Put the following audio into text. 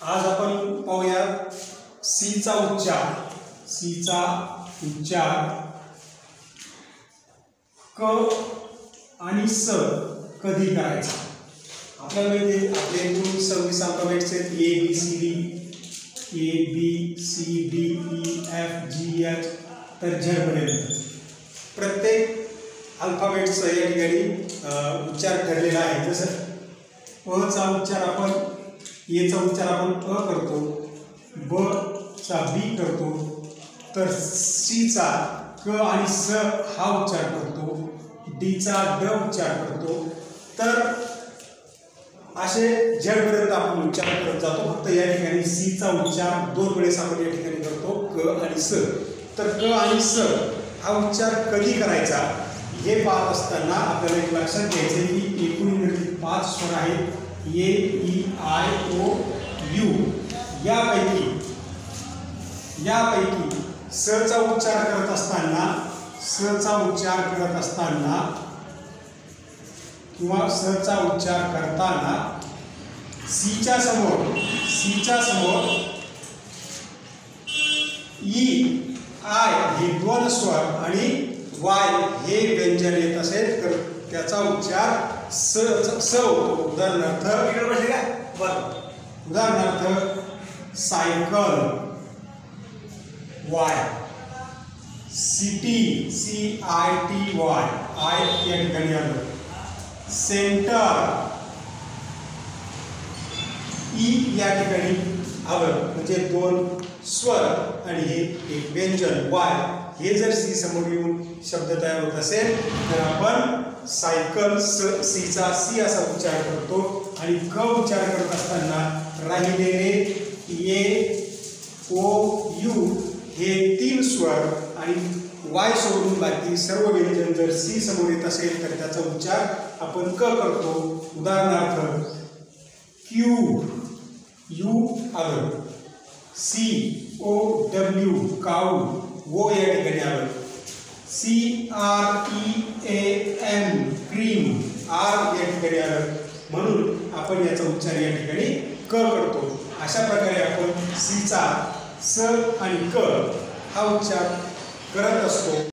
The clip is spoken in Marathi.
आज आपण पाहूया सीचा उच्चार क आणि स कधी करायचा। आपल्याला माहिती आहे आपले एकूण 26 अल्फाबेट्स आहेत A B C D E F G H तर झेड पर्यंत प्रत्येक अल्फाबेट्सचा या ठिकाणी उच्चार ठरलेला आहे। जसं प चा उच्चार आपण ए चा उच्चार आपण अ करतो, ब चा बी करतो, तर सी चा क आणि स हा उच्चार करतो, डी चा ड उच्चार करतो। तर असे झेड पर्यंत आपण उच्चार करत जातो। फक्त या ठिकाणी सी चा उच्चार दोन वेळेस आपण या ठिकाणी करतो, क आणि स। तर क आणि स हा उच्चार कधी करायचा हे पाहत असताना आपल्याला एक लक्षात घ्यायचे की एकूण 5 स्वर आहेत, ए ई आय ओ यू। यापैकी स चा उच्चार करत असताना किंवा स चा उच्चार करताना सी च्या समोर ई आय हे दोन स्वर आणि वाय हे व्यंजन येत असेल तर त्याचा उच्चार स होतो। उदाहरणार्थ cycle Y, city C I T Y I या ठिकाणी आलं, सेंटर ई या ठिकाणी आलं, म्हणजे दोन स्वर आणि हे एक व्यंजन वाय हे जर सी समोर येऊन शब्द तयार होत असेल तर आपण सायकल सी चा सी असा उच्चार करतो आणि क उच्चार करत असताना राहिलेले ए ओ यू हे 3 स्वर आणि वाय सोडून बाकी सर्व व्यंजन जर सी समोर येत असेल तर त्याचा उच्चार आपण क करतो। उदाहरणार्थ क्यू यू आलं, सी ओ डब्ल्यू काऊ वो या ठिकाणी आलं, C R E A M cream R या ठिकाणी आलं, म्हणून आपण याचा उच्चार या ठिकाणी क करतो। अशा प्रकारे आपण सी चा स आणि क हा उच्चार करत असतो।